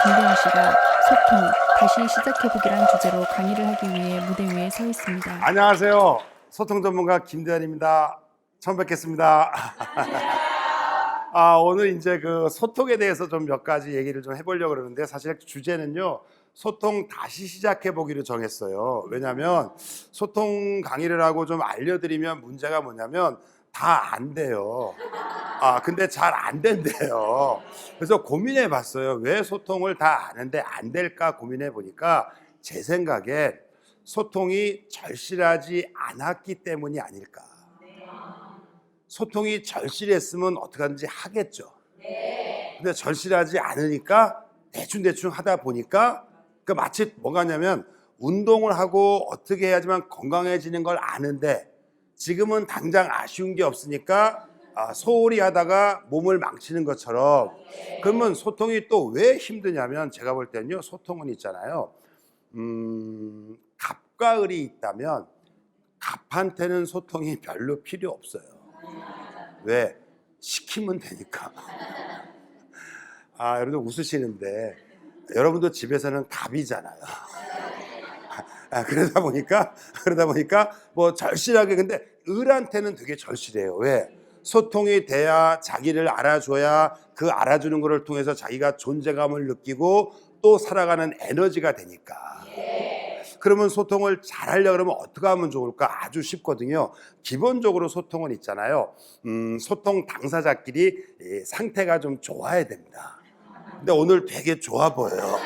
김대현 씨가 소통, 다시 시작해보기란 주제로 강의를 하기 위해 무대 위에 서 있습니다. 안녕하세요. 소통 전문가 김대현입니다. 처음 뵙겠습니다. 오늘 이제 그 소통에 대해서 좀 몇 가지 얘기를 좀 해보려고 그러는데, 사실 주제는요, 소통 다시 시작해보기로 정했어요. 왜냐하면 소통 강의를 하고 좀 알려드리면 문제가 뭐냐면 다 안 돼요. 근데 잘 안 된대요. 그래서 고민해 봤어요. 왜 소통을 다 아는데 안 될까 고민해 보니까 제 생각에 소통이 절실하지 않았기 때문이 아닐까. 소통이 절실했으면 어떻게 하든지 하겠죠. 근데 절실하지 않으니까 대충대충 하다 보니까 그 마치 뭐가냐면 운동을 하고 어떻게 해야지만 건강해지는 걸 아는데 지금은 당장 아쉬운 게 없으니까 소홀히 하다가 몸을 망치는 것처럼. 그러면 소통이 또 왜 힘드냐면, 제가 볼 때는요, 소통은 있잖아요, 갑과 을이 있다면 갑한테는 소통이 별로 필요 없어요. 왜? 시키면 되니까. 여러분들 웃으시는데 여러분도 집에서는 갑이잖아요. 그러다 보니까 뭐 절실하게, 근데 을한테는 되게 절실해요. 왜? 소통이 돼야 자기를 알아줘야 그 알아주는 것을 통해서 자기가 존재감을 느끼고 또 살아가는 에너지가 되니까. 그러면 소통을 잘하려고 그러면 어떻게 하면 좋을까? 아주 쉽거든요. 기본적으로 소통은 있잖아요, 소통 당사자끼리 상태가 좀 좋아야 됩니다. 근데 오늘 되게 좋아 보여요.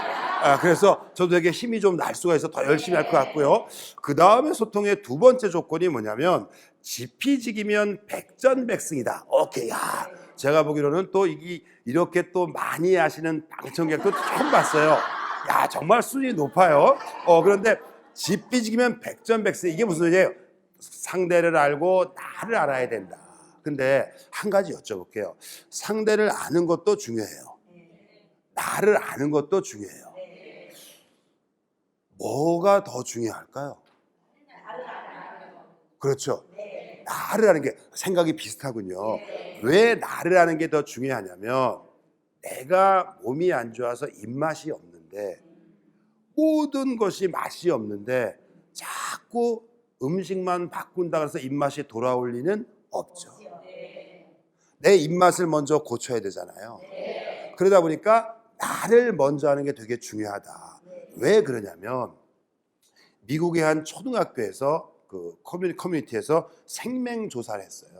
그래서 저도 되게 힘이 좀 날 수가 있어 더 열심히 할 것 같고요. 그 다음에 소통의 두 번째 조건이 뭐냐면, 지피지기면 백전백승이다. 오케이. 제가 보기로는 또 이렇게 또 많이 하시는 방청객도 처음 봤어요. 정말 수준이 높아요. 그런데 지피지기면 백전백승, 이게 무슨 소리예요? 상대를 알고 나를 알아야 된다. 근데 한 가지 여쭤볼게요. 상대를 아는 것도 중요해요. 나를 아는 것도 중요해요. 뭐가 더 중요할까요? 그렇죠. 나를 아는 게, 생각이 비슷하군요. 왜 나를 아는 게 더 중요하냐면, 내가 몸이 안 좋아서 입맛이 없는데, 모든 것이 맛이 없는데 자꾸 음식만 바꾼다 그래서 입맛이 돌아올 리는 없죠. 내 입맛을 먼저 고쳐야 되잖아요. 그러다 보니까 나를 먼저 하는 게 되게 중요하다. 왜 그러냐면, 미국의 한 초등학교에서 그 커뮤니티에서 생명 조사를 했어요.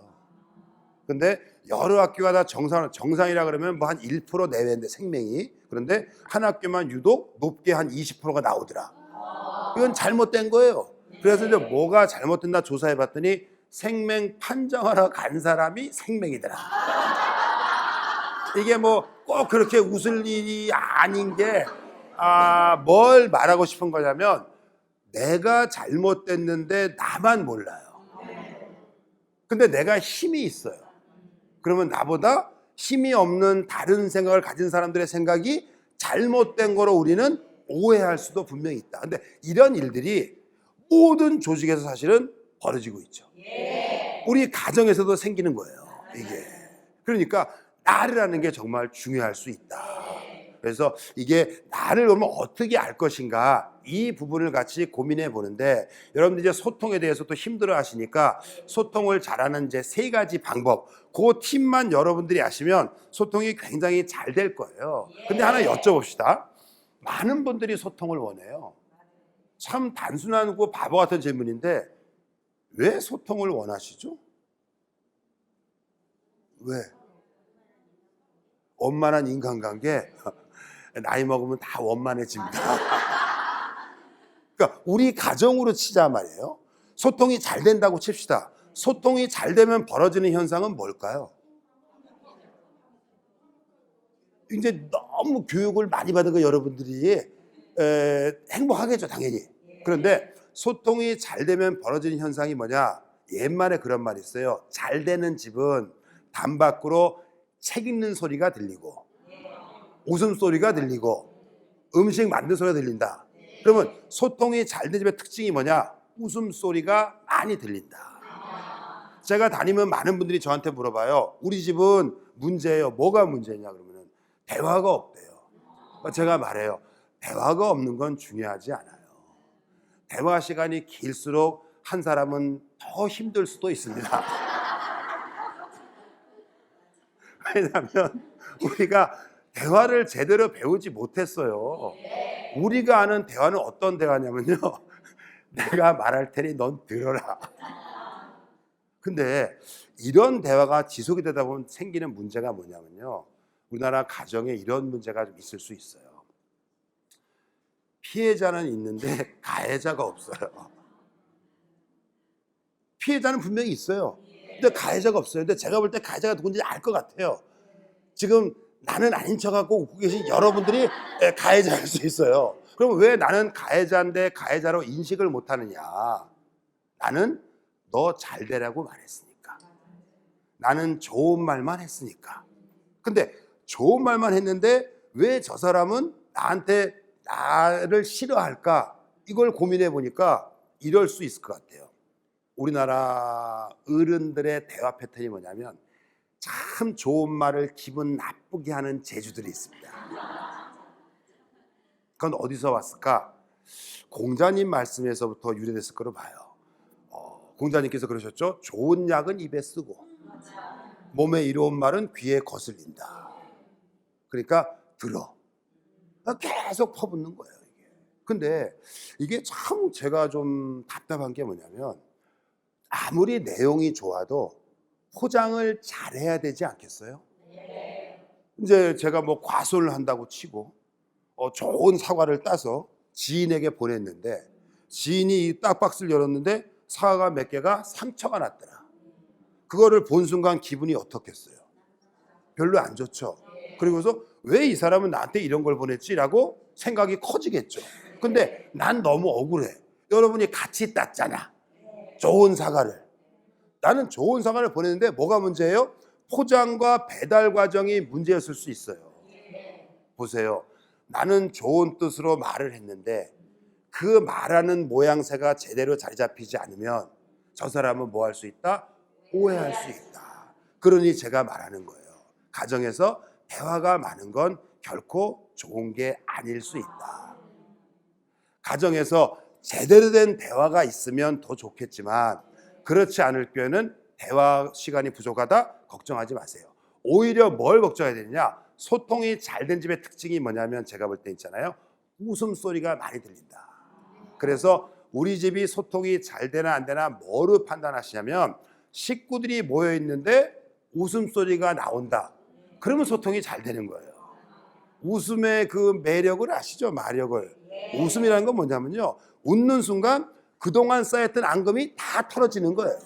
근데 여러 학교가 다 정상이라 그러면 뭐 한 1% 내외인데, 생명이. 그런데 한 학교만 유독 높게 한 20%가 나오더라. 이건 잘못된 거예요. 그래서 이제 뭐가 잘못됐나 조사해 봤더니, 생명 판정하러 간 사람이 생명이더라. 이게 뭐 꼭 그렇게 웃을 일이 아닌 게, 뭘 말하고 싶은 거냐면, 내가 잘못됐는데 나만 몰라요. 근데 내가 힘이 있어요. 그러면 나보다 힘이 없는 다른 생각을 가진 사람들의 생각이 잘못된 거로 우리는 오해할 수도 분명히 있다. 근데 이런 일들이 모든 조직에서 사실은 벌어지고 있죠. 우리 가정에서도 생기는 거예요, 이게. 그러니까 나를 아는 게 정말 중요할 수 있다. 그래서 이게 나를 그러면 어떻게 알 것인가, 이 부분을 같이 고민해 보는데, 여러분들 이제 소통에 대해서 또 힘들어 하시니까 소통을 잘하는 이제 세 가지 방법, 그 팁만 여러분들이 아시면 소통이 굉장히 잘 될 거예요. 근데 하나 여쭤봅시다. 많은 분들이 소통을 원해요. 참 단순하고 바보 같은 질문인데, 왜 소통을 원하시죠? 왜? 원만한 인간관계. 나이 먹으면 다 원만해집니다. 그러니까 우리 가정으로 치자 말이에요. 소통이 잘 된다고 칩시다. 소통이 잘 되면 벌어지는 현상은 뭘까요? 이제 너무 교육을 많이 받은 거 여러분들이 행복하겠죠, 당연히. 그런데 소통이 잘 되면 벌어지는 현상이 뭐냐? 옛말에 그런 말이 있어요. 잘 되는 집은 담 밖으로 책 읽는 소리가 들리고, 웃음소리가 들리고, 음식 만드는 소리가 들린다. 그러면 소통이 잘 된 집의 특징이 뭐냐? 웃음소리가 많이 들린다. 제가 다니면 많은 분들이 저한테 물어봐요. 우리 집은 문제예요. 뭐가 문제냐? 그러면 대화가 없대요. 제가 말해요. 대화가 없는 건 중요하지 않아요. 대화 시간이 길수록 한 사람은 더 힘들 수도 있습니다. 왜냐하면 우리가 대화를 제대로 배우지 못했어요. 우리가 아는 대화는 어떤 대화냐면요. 내가 말할 테니 넌 들어라. 근데 이런 대화가 지속이 되다 보면 생기는 문제가 뭐냐면요. 우리나라 가정에 이런 문제가 좀 있을 수 있어요. 피해자는 있는데 가해자가 없어요. 피해자는 분명히 있어요. 근데 가해자가 없어요. 근데 제가 볼 때 가해자가 누군지 알 것 같아요. 지금 나는 아닌 척하고 웃고 계신 여러분들이 가해자일 수 있어요. 그럼 왜 나는 가해자인데 가해자로 인식을 못하느냐? 나는 너 잘 되라고 말했으니까. 나는 좋은 말만 했으니까. 근데 좋은 말만 했는데 왜 저 사람은 나를 싫어할까? 이걸 고민해 보니까 이럴 수 있을 것 같아요. 우리나라 어른들의 대화 패턴이 뭐냐면 참 좋은 말을 기분 나쁘게 하는 재주들이 있습니다. 그건 어디서 왔을까? 공자님 말씀에서부터 유래됐을 거로 봐요. 공자님께서 그러셨죠. 좋은 약은 입에 쓰고 몸에 이로운 말은 귀에 거슬린다. 그러니까 들어. 계속 퍼붓는 거예요. 근데 이게 참 제가 좀 답답한 게 뭐냐면 아무리 내용이 좋아도 포장을 잘해야 되지 않겠어요? 이제 제가 뭐 과소를 한다고 치고 좋은 사과를 따서 지인에게 보냈는데 지인이 딱 박스를 열었는데 사과가 몇 개가 상처가 났더라. 그거를 본 순간 기분이 어떻겠어요? 별로 안 좋죠. 그리고서 왜 이 사람은 나한테 이런 걸 보냈지라고 생각이 커지겠죠. 근데 난 너무 억울해. 여러분이 같이 땄잖아. 좋은 사과를. 나는 좋은 사과를 보냈는데 뭐가 문제예요? 포장과 배달 과정이 문제였을 수 있어요. 보세요. 나는 좋은 뜻으로 말을 했는데 그 말하는 모양새가 제대로 자리 잡히지 않으면 저 사람은 뭐 할 수 있다? 오해할 수 있다. 그러니 제가 말하는 거예요. 가정에서 대화가 많은 건 결코 좋은 게 아닐 수 있다. 가정에서 제대로 된 대화가 있으면 더 좋겠지만 그렇지 않을 경우에는 대화 시간이 부족하다? 걱정하지 마세요. 오히려 뭘 걱정해야 되느냐? 소통이 잘 된 집의 특징이 뭐냐면 제가 볼 때 있잖아요. 웃음소리가 많이 들린다. 그래서 우리 집이 소통이 잘 되나 안 되나 뭐로 판단하시냐면 식구들이 모여 있는데 웃음소리가 나온다. 그러면 소통이 잘 되는 거예요. 웃음의 그 매력을 아시죠? 마력을. 웃음이라는 건 뭐냐면요. 웃는 순간 그동안 쌓였던 앙금이 다 털어지는 거예요.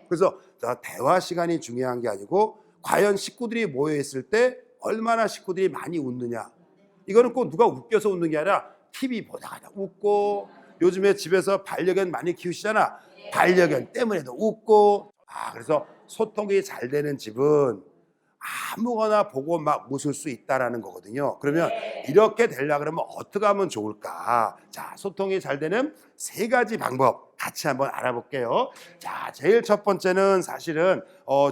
그래서 대화 시간이 중요한 게 아니고 과연 식구들이 모여 있을 때 얼마나 식구들이 많이 웃느냐. 이거는 꼭 누가 웃겨서 웃는 게 아니라 TV 보다가 웃고 요즘에 집에서 반려견 많이 키우시잖아. 반려견 때문에도 웃고. 그래서 소통이 잘 되는 집은 아무거나 보고 막 웃을 수 있다라는 거거든요. 그러면 이렇게 되려고 그러면 어떻게 하면 좋을까? 자, 소통이 잘 되는 3가지 방법 같이 한번 알아볼게요. 자, 제일 첫 번째는 사실은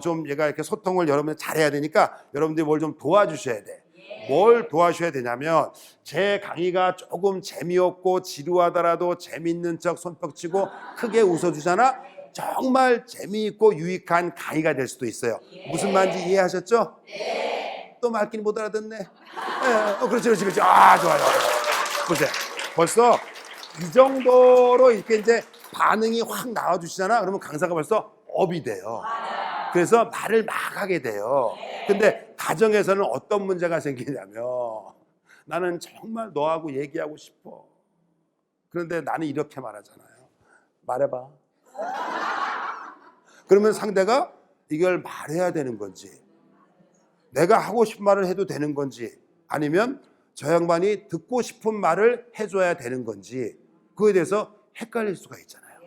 좀 얘가 이렇게 소통을 여러분들 잘해야 되니까 여러분들이 뭘 좀 도와주셔야 돼. 뭘 도와주셔야 되냐면 제 강의가 조금 재미없고 지루하더라도 재밌는 척 손뼉치고 크게 웃어주잖아. 정말 재미있고 유익한 강의가 될 수도 있어요. 무슨 말인지 이해하셨죠? 또 말귀는 못 알아듣네. 그렇지. 좋아요. 보세요. 벌써 이 정도로 이렇게 이제 반응이 확 나와주시잖아. 그러면 강사가 벌써 업이 돼요. 그래서 말을 막 하게 돼요. 근데 가정에서는 어떤 문제가 생기냐면 나는 정말 너하고 얘기하고 싶어. 그런데 나는 이렇게 말하잖아요. 말해봐. 그러면 상대가 이걸 말해야 되는 건지 내가 하고 싶은 말을 해도 되는 건지 아니면 저 양반이 듣고 싶은 말을 해줘야 되는 건지 그거에 대해서 헷갈릴 수가 있잖아요.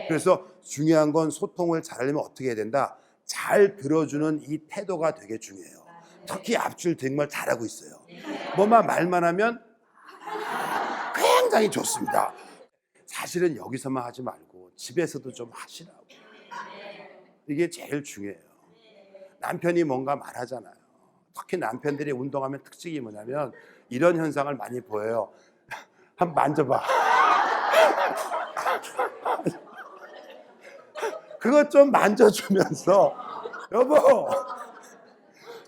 그래서 중요한 건 소통을 잘하려면 어떻게 해야 된다? 잘 들어주는 이 태도가 되게 중요해요. 특히 앞줄 정말 잘하고 있어요. 뭐만 말만 하면 굉장히 좋습니다. 사실은 여기서만 하지 말고 집에서도 좀 하시라고. 이게 제일 중요해요. 남편이 뭔가 말하잖아요. 특히 남편들이 운동하면 특징이 뭐냐면 이런 현상을 많이 보여요. 한번 만져봐. 그것 좀 만져주면서 여보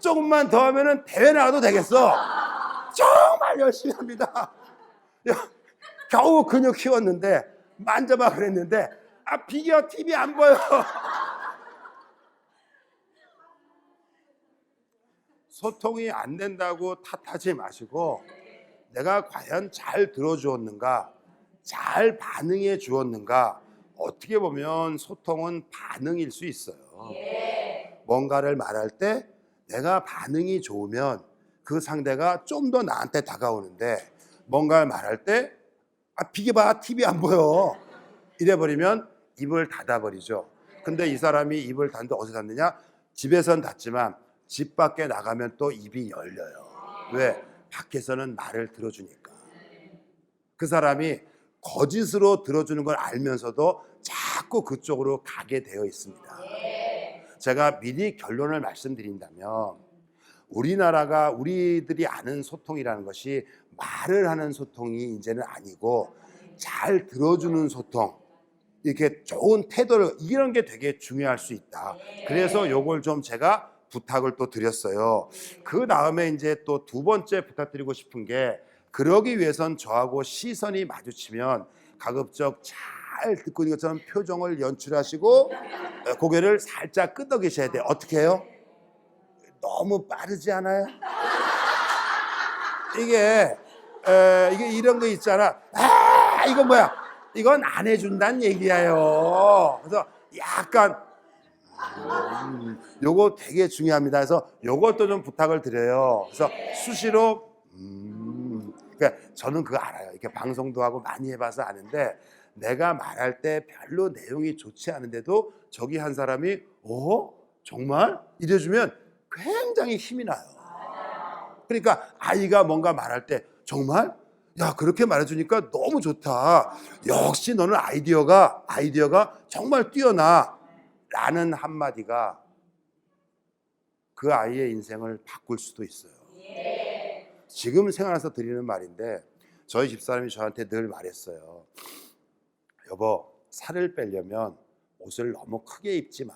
조금만 더 하면은 대회 나가도 되겠어. 정말 열심히 합니다. 겨우 근육 키웠는데 만져봐 그랬는데 비교 TV 안 보여. 소통이 안 된다고 탓하지 마시고 내가 과연 잘 들어주었는가, 잘 반응해 주었는가. 어떻게 보면 소통은 반응일 수 있어요. 뭔가를 말할 때 내가 반응이 좋으면 그 상대가 좀 더 나한테 다가오는데 뭔가를 말할 때 비켜봐 TV 안 보여 이래버리면 입을 닫아버리죠. 근데 이 사람이 입을 닫는데 어디서 닫느냐? 집에선 닫지만 집 밖에 나가면 또 입이 열려요. 왜? 밖에서는 말을 들어주니까. 그 사람이 거짓으로 들어주는 걸 알면서도 자꾸 그쪽으로 가게 되어 있습니다. 제가 미리 결론을 말씀드린다면 우리나라가 우리들이 아는 소통이라는 것이 말을 하는 소통이 이제는 아니고 잘 들어주는 소통, 이렇게 좋은 태도를, 이런 게 되게 중요할 수 있다. 그래서 요걸 좀 제가 부탁을 또 드렸어요. 그 다음에 이제 또 두 번째 부탁드리고 싶은 게, 그러기 위해선 저하고 시선이 마주치면 가급적 잘 듣고 있는 것처럼 표정을 연출하시고 고개를 살짝 끄덕이셔야 돼요. 어떻게 해요? 너무 빠르지 않아요? 이게 이런 거 있잖아. 이건 뭐야? 이건 안 해준다는 얘기야요. 그래서 약간 요거 되게 중요합니다. 그래서 요것도 좀 부탁을 드려요. 그래서 수시로 그러니까 저는 그거 알아요. 이렇게 방송도 하고 많이 해봐서 아는데, 내가 말할 때 별로 내용이 좋지 않은데도 저기 한 사람이 정말? 이래주면 굉장히 힘이 나요. 그러니까 아이가 뭔가 말할 때 정말? 야, 그렇게 말해주니까 너무 좋다. 역시 너는 아이디어가 정말 뛰어나. 라는 한마디가 그 아이의 인생을 바꿀 수도 있어요. 지금 생각나서 드리는 말인데, 저희 집사람이 저한테 늘 말했어요. 여보, 살을 빼려면 옷을 너무 크게 입지 마.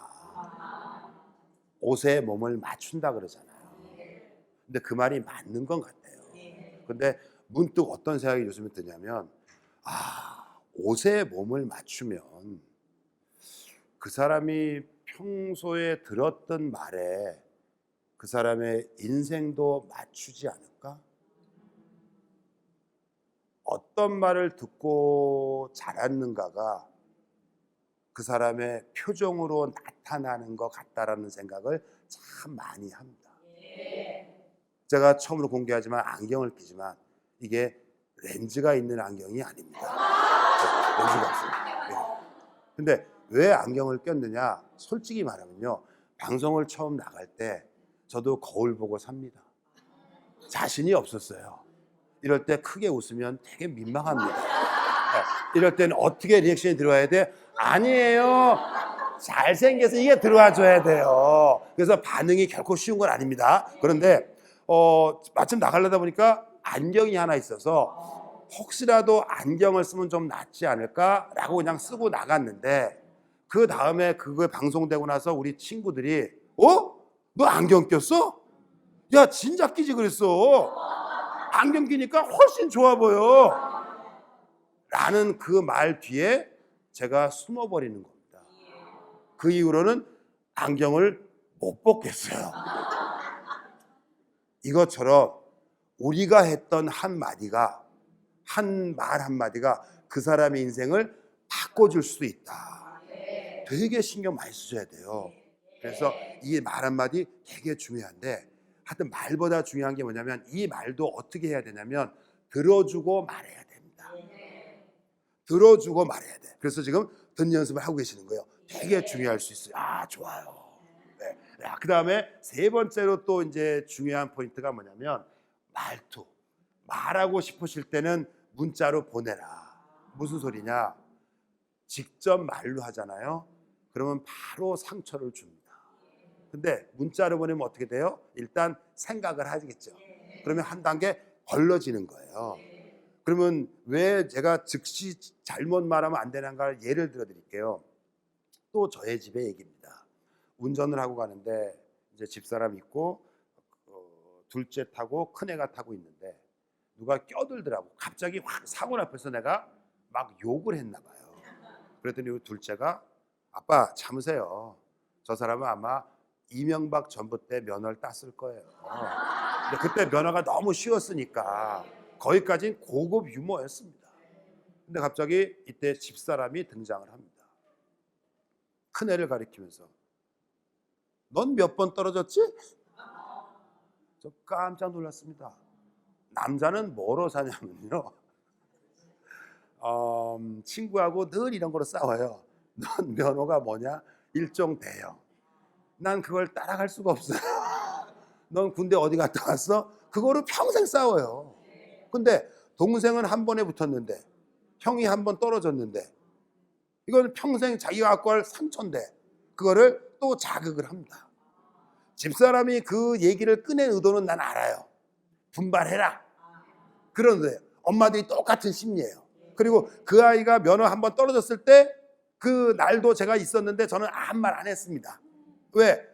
옷에 몸을 맞춘다 그러잖아요. 근데 그 말이 맞는 것 같아요. 근데 문득 어떤 생각이 요즘에 드냐면, 옷에 몸을 맞추면 그 사람이 평소에 들었던 말에 그 사람의 인생도 맞추지 않을까? 어떤 말을 듣고 자랐는가가 그 사람의 표정으로 나타나는 것 같다라는 생각을 참 많이 합니다. 제가 처음으로 공개하지만 안경을 끼지만 이게 렌즈가 있는 안경이 아닙니다. 렌즈가 없습니다. 근데 왜 안경을 꼈느냐? 솔직히 말하면요, 방송을 처음 나갈 때 저도 거울 보고 삽니다. 자신이 없었어요. 이럴 때 크게 웃으면 되게 민망합니다. 이럴 때는 어떻게 리액션이 들어와야 돼? 아니에요, 잘생겨서 이게 들어와 줘야 돼요. 그래서 반응이 결코 쉬운 건 아닙니다. 그런데 마침 나가려다 보니까 안경이 하나 있어서 혹시라도 안경을 쓰면 좀 낫지 않을까라고 그냥 쓰고 나갔는데, 그 다음에 그거 방송되고 나서 우리 친구들이 너 안경 꼈어? 야, 진작 끼지 그랬어. 안경 끼니까 훨씬 좋아 보여. 라는 그 말 뒤에 제가 숨어버리는 겁니다. 그 이후로는 안경을 못 벗겠어요. 이것처럼 우리가 했던 한마디가, 한 말 한마디가 그 사람의 인생을 바꿔줄 수도 있다. 되게 신경 많이 쓰셔야 돼요. 그래서 이 말 한마디 되게 중요한데, 하여튼 말보다 중요한 게 뭐냐면 이 말도 어떻게 해야 되냐면 들어주고 말해야 됩니다. 들어주고 말해야 돼. 그래서 지금 듣는 연습을 하고 계시는 거예요. 되게 중요할 수 있어요. 좋아요. 네. 그 다음에 세 번째로 또 이제 중요한 포인트가 뭐냐면 말투. 말하고 싶으실 때는 문자로 보내라. 무슨 소리냐? 직접 말로 하잖아요. 그러면 바로 상처를 줍니다. 근데 문자로 보내면 어떻게 돼요? 일단 생각을 하겠죠. 그러면 한 단계 걸러지는 거예요. 그러면 왜 제가 즉시 잘못 말하면 안 되는가를 예를 들어 드릴게요. 또 저의 집의 얘기입니다. 운전을 하고 가는데 이제 집사람 있고 둘째 타고 큰애가 타고 있는데 누가 껴들더라고. 갑자기 확 사고 앞에서 내가 막 욕을 했나 봐요. 그랬더니 둘째가 아빠 참으세요. 저 사람은 아마 이명박 전부 때 면허를 땄을 거예요. 근데 그때 면허가 너무 쉬웠으니까 거기까지는 고급 유머였습니다. 근데 갑자기 이때 집사람이 등장을 합니다. 큰애를 가리키면서 넌 몇 번 떨어졌지? 저 깜짝 놀랐습니다. 남자는 뭐로 사냐면요, 친구하고 늘 이런 거로 싸워요. 넌 면허가 뭐냐? 일종 대형. 난 그걸 따라갈 수가 없어요. 넌 군대 어디 갔다 왔어? 그거로 평생 싸워요. 근데 동생은 한 번에 붙었는데 형이 한 번 떨어졌는데 이건 평생 자기가 갖고 할 상처인데 그거를 또 자극을 합니다. 집사람이 그 얘기를 꺼낸 의도는 난 알아요. 분발해라. 그런데 엄마들이 똑같은 심리예요. 그리고 그 아이가 면허 한 번 떨어졌을 때 그 날도 제가 있었는데 저는 아무 말 안 했습니다. 왜?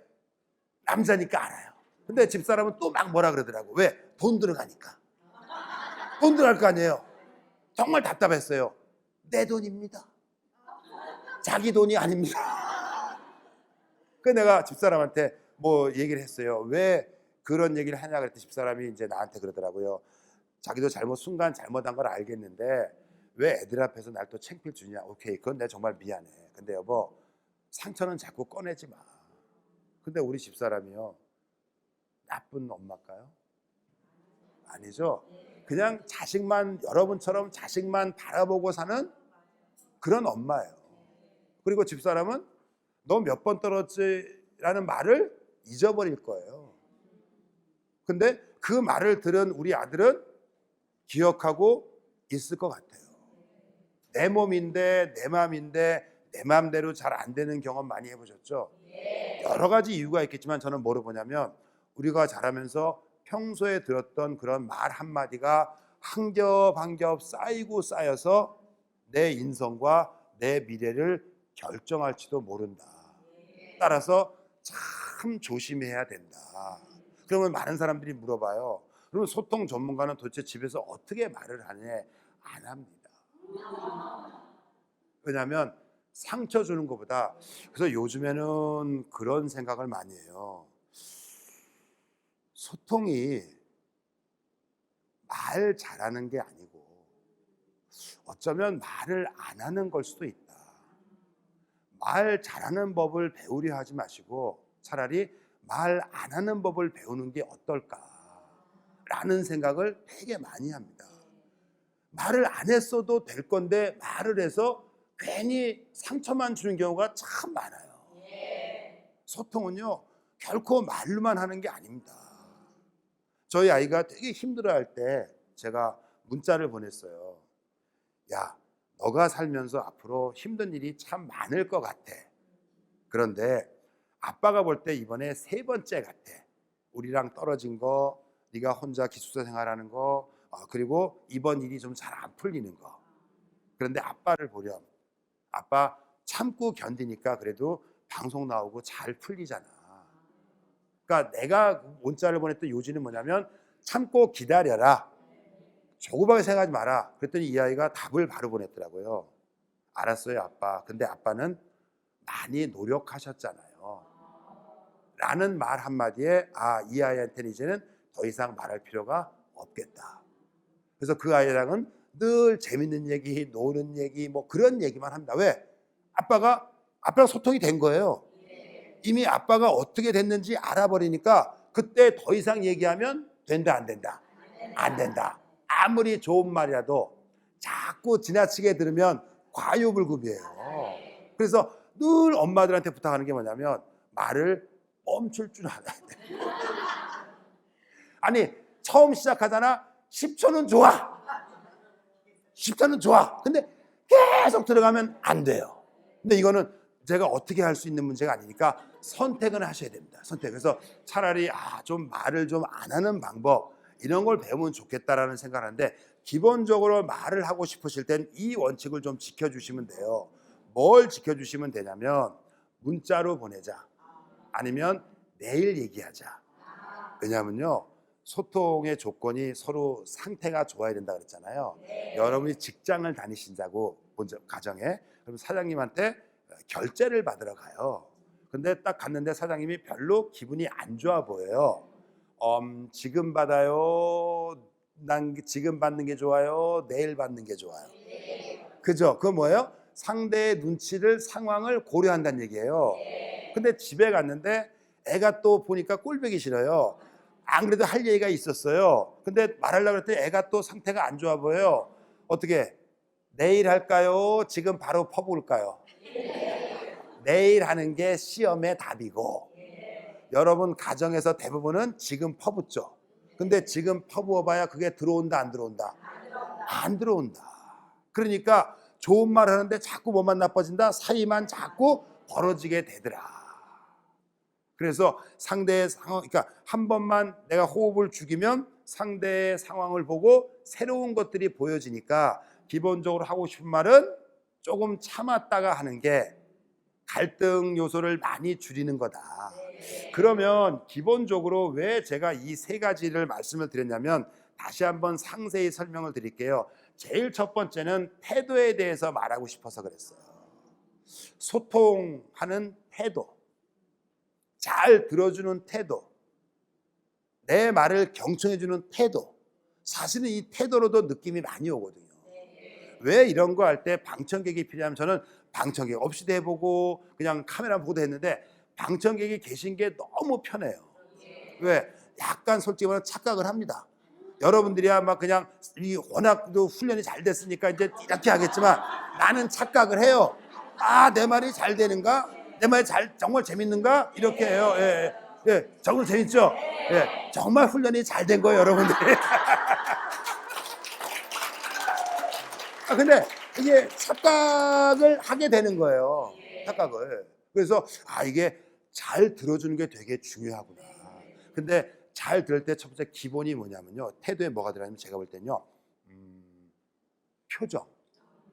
남자니까 알아요. 근데 집사람은 또 막 뭐라 그러더라고. 왜? 돈 들어가니까. 돈 들어갈 거 아니에요. 정말 답답했어요. 내 돈입니다. 자기 돈이 아닙니다. 그래서 내가 집사람한테 뭐 얘기를 했어요. 왜 그런 얘기를 하냐 그랬더니 집사람이 이제 나한테 그러더라고요. 자기도 순간 잘못한 걸 알겠는데 왜 애들 앞에서 날 또 창피를 주냐. 오케이, 그건 내가 정말 미안해. 근데 여보, 상처는 자꾸 꺼내지 마. 근데 우리 집사람이요, 나쁜 엄마일까요? 아니죠. 그냥 자식만, 여러분처럼 자식만 바라보고 사는 그런 엄마예요. 그리고 집사람은 너 몇 번 떨었지라는 말을 잊어버릴 거예요. 근데 그 말을 들은 우리 아들은 기억하고 있을 것 같아요. 내 몸인데 내 마음인데 내 마음대로 잘 안 되는 경험 많이 해보셨죠? 여러 가지 이유가 있겠지만 저는 뭐를 보냐면 우리가 자라면서 평소에 들었던 그런 말 한마디가 한 겹 한 겹 쌓이고 쌓여서 내 인성과 내 미래를 결정할지도 모른다. 따라서 참 조심해야 된다. 그러면 많은 사람들이 물어봐요. 그럼 소통 전문가는 도대체 집에서 어떻게 말을 하냐? 안 합니다. 왜냐하면 상처 주는 것보다, 그래서 요즘에는 그런 생각을 많이 해요. 소통이 말 잘하는 게 아니고 어쩌면 말을 안 하는 걸 수도 있다. 말 잘하는 법을 배우려 하지 마시고 차라리 말 안 하는 법을 배우는 게 어떨까라는 생각을 되게 많이 합니다. 말을 안 했어도 될 건데 말을 해서 괜히 상처만 주는 경우가 참 많아요. 소통은요, 결코 말로만 하는 게 아닙니다. 저희 아이가 되게 힘들어할 때 제가 문자를 보냈어요. 야, 너가 살면서 앞으로 힘든 일이 참 많을 것 같아. 그런데 아빠가 볼 때 이번에 3번째 같아. 우리랑 떨어진 거, 네가 혼자 기숙사 생활하는 거, 그리고 이번 일이 좀 잘 안 풀리는 거. 그런데 아빠를 보렴. 아빠 참고 견디니까 그래도 방송 나오고 잘 풀리잖아. 그러니까 내가 문자를 보냈던 요지는 뭐냐면 참고 기다려라. 조급하게 생각하지 마라. 그랬더니 이 아이가 답을 바로 보냈더라고요. 알았어요, 아빠. 근데 아빠는 많이 노력하셨잖아요. 라는 말 한마디에 이 아이한테는 이제는 더 이상 말할 필요가 없겠다. 그래서 그 아이랑은 늘 재밌는 얘기, 노는 얘기, 뭐 그런 얘기만 합니다. 왜? 아빠랑 소통이 된 거예요. 이미 아빠가 어떻게 됐는지 알아버리니까 그때 더 이상 얘기하면 된다, 안 된다? 안 된다. 아무리 좋은 말이라도 자꾸 지나치게 들으면 과유불급이에요. 그래서 늘 엄마들한테 부탁하는 게 뭐냐면 말을 멈출 줄 알아야 돼. 아니, 처음 시작하잖아. 10초는 좋아. 10초는 좋아. 근데 계속 들어가면 안 돼요. 근데 이거는 제가 어떻게 할 수 있는 문제가 아니니까 선택은 하셔야 됩니다. 선택. 그래서 차라리 좀 말을 좀 안 하는 방법 이런 걸 배우면 좋겠다라는 생각을 하는데, 기본적으로 말을 하고 싶으실 땐 이 원칙을 좀 지켜주시면 돼요. 뭘 지켜주시면 되냐면, 문자로 보내자, 아니면 내일 얘기하자. 왜냐하면요, 소통의 조건이 서로 상태가 좋아야 된다 그랬잖아요. 여러분이 직장을 다니신다고 먼저 가정에, 그럼 사장님한테 결제를 받으러 가요. 근데 딱 갔는데 사장님이 별로 기분이 안 좋아 보여요. 지금 받아요? 난 지금 받는 게 좋아요? 내일 받는 게 좋아요? 그죠? 그거 뭐예요? 상대의 눈치를, 상황을 고려한다는 얘기예요. 근데 집에 갔는데 애가 또 보니까 꼴보기 싫어요. 안 그래도 할 얘기가 있었어요. 근데 말하려고 했더니 애가 또 상태가 안 좋아 보여요. 어떻게? 내일 할까요? 지금 바로 퍼부을까요? 내일 하는 게 시험의 답이고, 여러분 가정에서 대부분은 지금 퍼붓죠. 근데 지금 퍼부어봐야 그게 들어온다 안 들어온다? 안 들어온다. 그러니까 좋은 말 하는데 자꾸 뭐만 나빠진다? 사이만 자꾸 벌어지게 되더라. 그래서 상대의 상황, 그러니까 한 번만 내가 호흡을 죽이면 상대의 상황을 보고 새로운 것들이 보여지니까, 기본적으로 하고 싶은 말은 조금 참았다가 하는 게 갈등 요소를 많이 줄이는 거다. 그러면 기본적으로 왜 제가 이 세 가지를 말씀을 드렸냐면, 다시 한번 상세히 설명을 드릴게요. 제일 첫 번째는 태도에 대해서 말하고 싶어서 그랬어요. 소통하는 태도, 잘 들어주는 태도, 내 말을 경청해주는 태도. 사실은 이 태도로도 느낌이 많이 오거든요. 왜 이런 거 할 때 방청객이 필요하면, 저는 방청객 없이도 해보고 그냥 카메라 보고도 했는데, 방청객이 계신 게 너무 편해요. 왜? 약간 솔직히 말하면 착각을 합니다. 여러분들이야 막 그냥 워낙 훈련이 잘 됐으니까 이제 이렇게 하겠지만, 나는 착각을 해요. 내 말이 잘 되는가? 내 말이 정말 재밌는가? 이렇게 해요. 예, 예. 예, 정말 재밌죠? 예, 정말 훈련이 잘 된 거예요, 여러분들이. 근데 이게 착각을 하게 되는 거예요. 착각을. 그래서 이게 잘 들어주는 게 되게 중요하구나. 근데 잘 들을 때 첫 번째 기본이 뭐냐면요, 태도에 뭐가 들어가냐면, 제가 볼 때는요, 표정,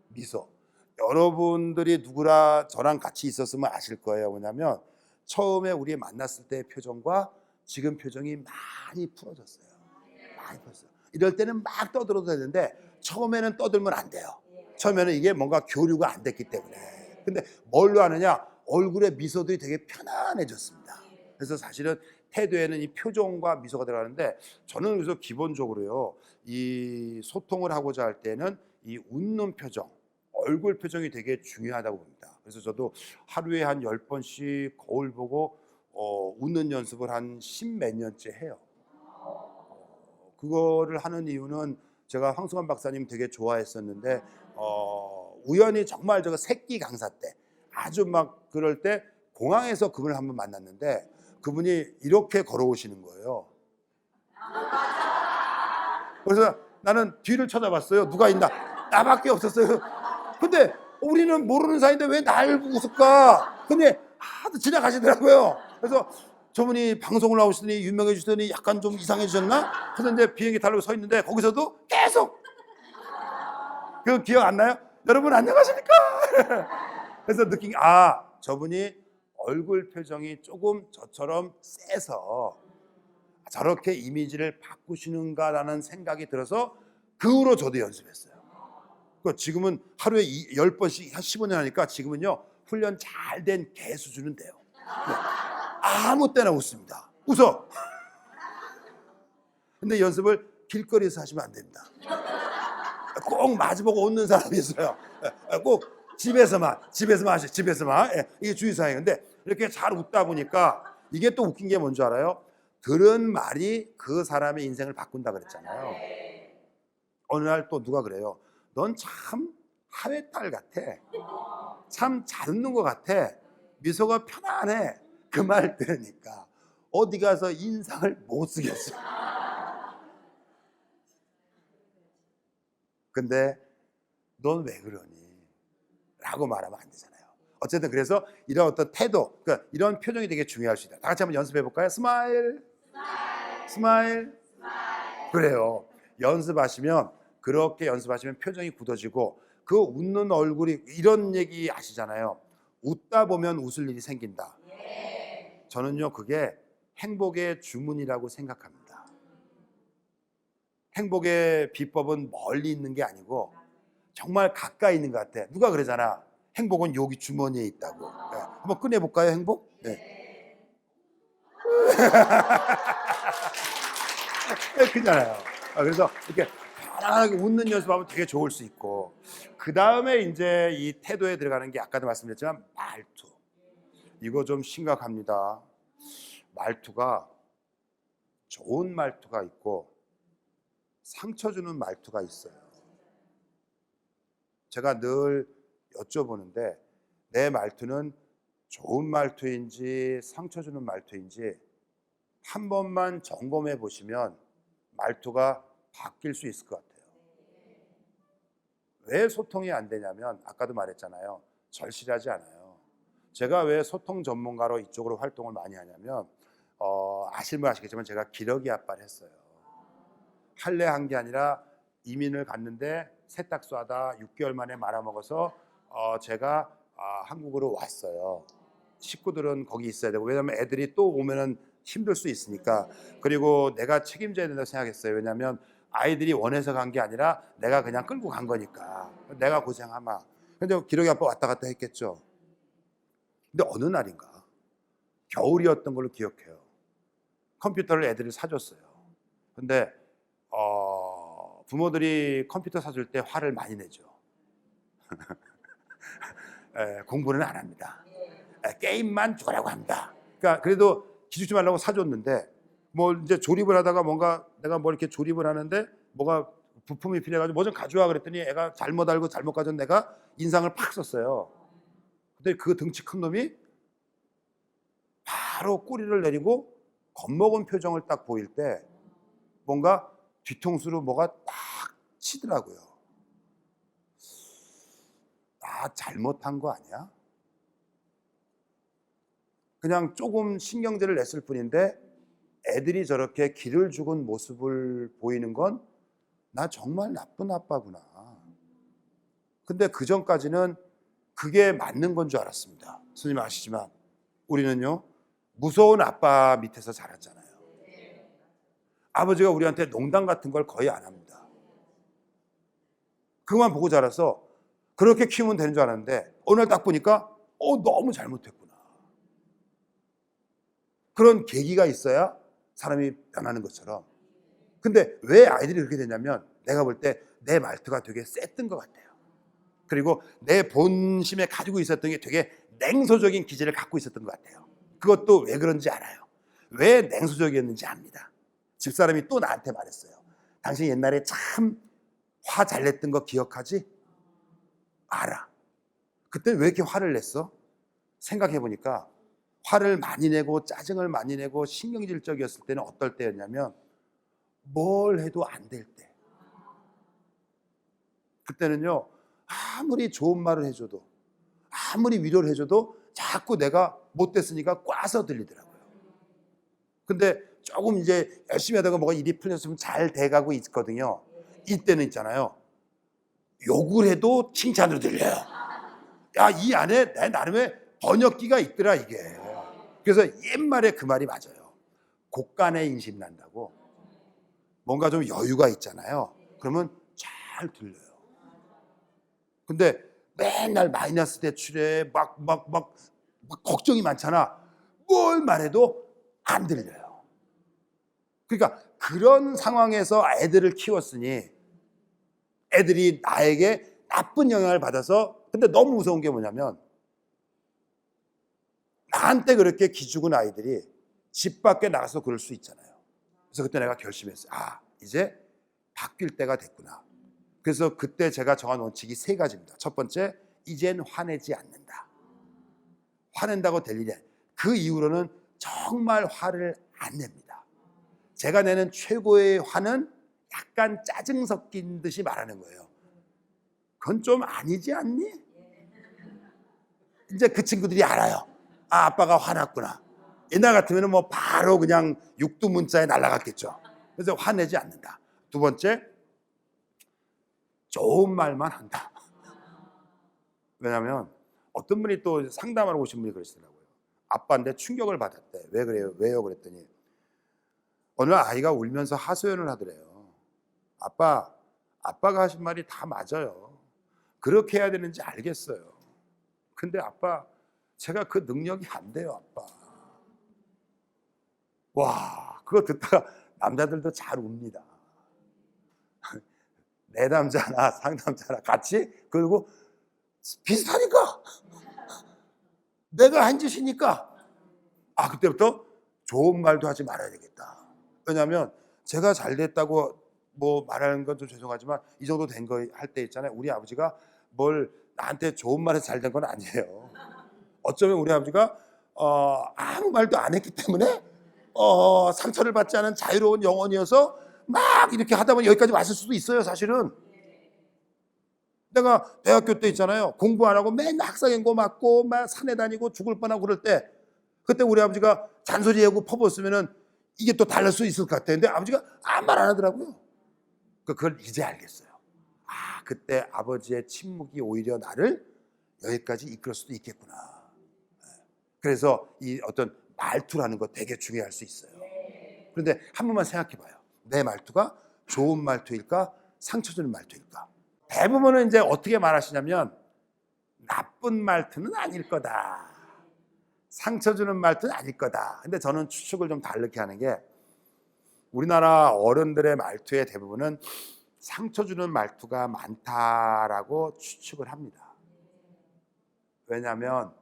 미소. 여러분들이 누구라 저랑 같이 있었으면 아실 거예요. 뭐냐면, 처음에 우리 만났을 때의 표정과 지금 표정이 많이 풀어졌어요. 많이 풀었어요. 이럴 때는 막 떠들어도 되는데, 처음에는 떠들면 안 돼요. 처음에는 이게 뭔가 교류가 안 됐기 때문에. 근데 뭘로 하느냐? 얼굴에 미소들이 되게 편안해졌습니다. 그래서 사실은 태도에는 이 표정과 미소가 들어가는데, 저는 그래서 기본적으로요, 이 소통을 하고자 할 때는 이 웃는 표정, 얼굴 표정이 되게 중요하다고 봅니다. 그래서 저도 하루에 한 10번씩 거울 보고 웃는 연습을 한 10몇 년째 해요. 그거를 하는 이유는, 제가 황승환 박사님 되게 좋아했었는데, 우연히 정말 제가 새끼 강사 때, 아주 막 그럴 때 공항에서 그분을 한번 만났는데, 그분이 이렇게 걸어오시는 거예요. 그래서 나는 뒤를 쳐다봤어요. 누가 있나? 나밖에 없었어요. 근데 우리는 모르는 사이인데 왜 날 웃을까? 근데 하도 지나가시더라고요. 그래서 저분이 방송을 나오시더니 유명해지더니 약간 좀 이상해지셨나? 그래서 이제 비행기 타려고 서 있는데, 거기서도 계속, 그 기억 안 나요? 여러분 안녕하십니까? 그래서 느낀 게, 저분이 얼굴 표정이 조금 저처럼 세서 저렇게 이미지를 바꾸시는가라는 생각이 들어서, 그 후로 저도 연습했어요. 지금은 하루에 10번씩 한 15년 하니까, 지금은요, 훈련 잘 된 개 수준은 돼요. 네. 아무 때나 웃습니다. 웃어. 근데 연습을 길거리에서 하시면 안 됩니다. 꼭 마주보고 웃는 사람이 있어요. 꼭 집에서만 하세요. 집에서만. 이게 주의사항이에요. 근데 이렇게 잘 웃다 보니까, 이게 또 웃긴 게 뭔지 알아요? 들은 말이 그 사람의 인생을 바꾼다 그랬잖아요. 어느 날 또 누가 그래요. 넌 참 하회탈 같아. 참 잘 웃는 것 같아. 미소가 편안해. 그 말 들으니까 어디 가서 인상을 못 쓰겠어. 근데 넌 왜 그러니? 라고 말하면 안 되잖아요. 어쨌든 그래서 이런 어떤 태도, 그러니까 이런 표정이 되게 중요할 수 있다. 다 같이 한번 연습해 볼까요? 스마일, 스마일. 그래요. 연습하시면, 그렇게 연습하시면 표정이 굳어지고, 그 웃는 얼굴이, 이런 얘기 아시잖아요. 웃다 보면 웃을 일이 생긴다. 저는요, 그게 행복의 주문이라고 생각합니다. 행복의 비법은 멀리 있는 게 아니고 정말 가까이 있는 것 같아. 누가 그러잖아. 행복은 여기 주머니에 있다고. 네. 한번 꺼내볼까요, 행복? 네. 네, 그잖아요. 그래서 이렇게 편안하게 웃는 연습하면 되게 좋을 수 있고, 그 다음에 이제 이 태도에 들어가는 게 아까도 말씀드렸지만 말투. 이거 좀 심각합니다. 말투가 좋은 말투가 있고 상처 주는 말투가 있어요. 제가 늘 여쭤보는데 내 말투는 좋은 말투인지 상처 주는 말투인지 한 번만 점검해 보시면 말투가 바뀔 수 있을 것 같아요. 왜 소통이 안 되냐면 아까도 말했잖아요. 절실하지 않아요. 제가 왜 소통 전문가로 이쪽으로 활동을 많이 하냐면 아시면 아시겠지만 제가 기러기 아빠를 했어요. 할래 한 게 아니라 이민을 갔는데 세탁소 하다 6개월 만에 말아먹어서 제가 한국으로 왔어요. 식구들은 거기 있어야 되고, 왜냐하면 애들이 또 오면은 힘들 수 있으니까. 그리고 내가 책임져야 된다고 생각했어요. 왜냐하면 아이들이 원해서 간 게 아니라 내가 그냥 끌고 간 거니까 내가 고생하마. 근데 기러기 아빠 왔다 갔다 했겠죠. 근데 어느 날인가 겨울이었던 걸로 기억해요. 컴퓨터를 애들이 사줬어요. 근데 부모들이 컴퓨터 사줄 때 화를 많이 내죠. 공부는 안 합니다. 게임만 주라고 합니다. 그러니까 그래도 기죽지 말라고 사줬는데, 뭐 이제 조립을 하다가 뭔가 내가 뭐 이렇게 조립을 하는데 뭐가 부품이 필요해가지고 뭐 좀 가져와 그랬더니 애가 잘못 알고 잘못 가져온 내가 인상을 팍 썼어요. 근데 그 등치 큰 놈이 바로 꼬리를 내리고 겁먹은 표정을 딱 보일 때 뭔가 뒤통수로 뭐가 딱 치더라고요. 나 잘못한 거 아니야? 그냥 조금 신경질을 냈을 뿐인데 애들이 저렇게 기를 죽은 모습을 보이는 건 나 정말 나쁜 아빠구나. 근데 그 전까지는 그게 맞는 건 줄 알았습니다. 선생님 아시지만 우리는요, 무서운 아빠 밑에서 자랐잖아요. 아버지가 우리한테 농담 같은 걸 거의 안 합니다. 그것만 보고 자라서 그렇게 키우면 되는 줄 알았는데 어느 날 딱 보니까 너무 잘못했구나. 그런 계기가 있어야 사람이 변하는 것처럼. 근데 왜 아이들이 그렇게 되냐면 내가 볼 때 내 말투가 되게 셌던 것 같아요. 그리고 내 본심에 가지고 있었던 게 되게 냉소적인 기질을 갖고 있었던 것 같아요. 그것도 왜 그런지 알아요. 왜 냉소적이었는지 압니다. 집사람이 또 나한테 말했어요. 당신 옛날에 참 화 잘 냈던 거 기억하지? 알아. 그때 왜 이렇게 화를 냈어? 생각해 보니까 화를 많이 내고 짜증을 많이 내고 신경질적이었을 때는 어떨 때였냐면 뭘 해도 안 될 때. 그때는요, 아무리 좋은 말을 해줘도 아무리 위로를 해줘도 자꾸 내가 못됐으니까 꽈서 들리더라고요. 근데 조금 이제 열심히 하다가 뭐가 일이 풀렸으면 잘 돼가고 있거든요. 이때는 있잖아요, 욕을 해도 칭찬으로 들려요. 야, 이 안에 내 나름의 번역기가 있더라 이게. 그래서 옛말에 그 말이 맞아요. 곡간에 인심 난다고. 뭔가 좀 여유가 있잖아요. 그러면 잘 들려요. 근데 맨날 마이너스 대출에 막 걱정이 많잖아. 뭘 말해도 안 들려요. 그러니까 그런 상황에서 애들을 키웠으니 애들이 나에게 나쁜 영향을 받아서, 근데 너무 무서운 게 뭐냐면 나한테 그렇게 기죽은 아이들이 집 밖에 나가서 그럴 수 있잖아요. 그래서 그때 내가 결심했어요. 이제 바뀔 때가 됐구나. 그래서 그때 제가 정한 원칙이 3가지입니다. 첫 번째, 이젠 화내지 않는다. 화낸다고 될 일이 아니에요. 그 이후로는 정말 화를 안 냅니다. 제가 내는 최고의 화는 약간 짜증 섞인 듯이 말하는 거예요. 그건 좀 아니지 않니? 이제 그 친구들이 알아요. 아, 아빠가 화났구나. 옛날 같으면 뭐 바로 그냥 육두문자에 날아갔겠죠. 그래서 화내지 않는다. 두 번째, 좋은 말만 한다. 왜냐하면 어떤 분이 또 상담하러 오신 분이 그러시더라고요. 아빠인데 충격을 받았대. 왜 그래요? 왜요? 그랬더니 어느 날 아이가 울면서 하소연을 하더래요. 아빠가 하신 말이 다 맞아요. 그렇게 해야 되는지 알겠어요. 근데 아빠, 제가 그 능력이 안 돼요, 아빠. 와, 그거 듣다가 남자들도 잘 웁니다. 내담자나 상담자나 같이, 그리고 비슷하니까, 내가 한 짓이니까, 아, 그때부터 좋은 말도 하지 말아야 되겠다. 왜냐하면 제가 잘 됐다고 뭐 말하는 건 좀 죄송하지만 이 정도 된 거 할 때 있잖아요. 우리 아버지가 뭘 나한테 좋은 말해서 잘 된 건 아니에요. 어쩌면 우리 아버지가 아무 말도 안 했기 때문에 상처를 받지 않은 자유로운 영혼이어서 막 이렇게 하다 보면 여기까지 왔을 수도 있어요, 사실은. 내가 대학교 때 있잖아요. 공부 안 하고 맨날 학사경고 맞고 막 산에 다니고 죽을 뻔하고 그럴 때, 그때 우리 아버지가 잔소리하고 퍼붓으면은 이게 또 달랄 수 있을 것 같았는데 아버지가 아무 말 안 하더라고요. 그걸 이제 알겠어요. 아, 그때 아버지의 침묵이 오히려 나를 여기까지 이끌 수도 있겠구나. 그래서 이 어떤 말투라는 거 되게 중요할 수 있어요. 그런데 한 번만 생각해 봐요. 내 말투가 좋은 말투일까? 상처 주는 말투일까? 대부분은 이제 어떻게 말하시냐면 나쁜 말투는 아닐 거다. 상처 주는 말투는 아닐 거다. 근데 저는 추측을 좀 다르게 하는 게, 우리나라 어른들의 말투의 대부분은 상처 주는 말투가 많다라고 추측을 합니다. 왜냐하면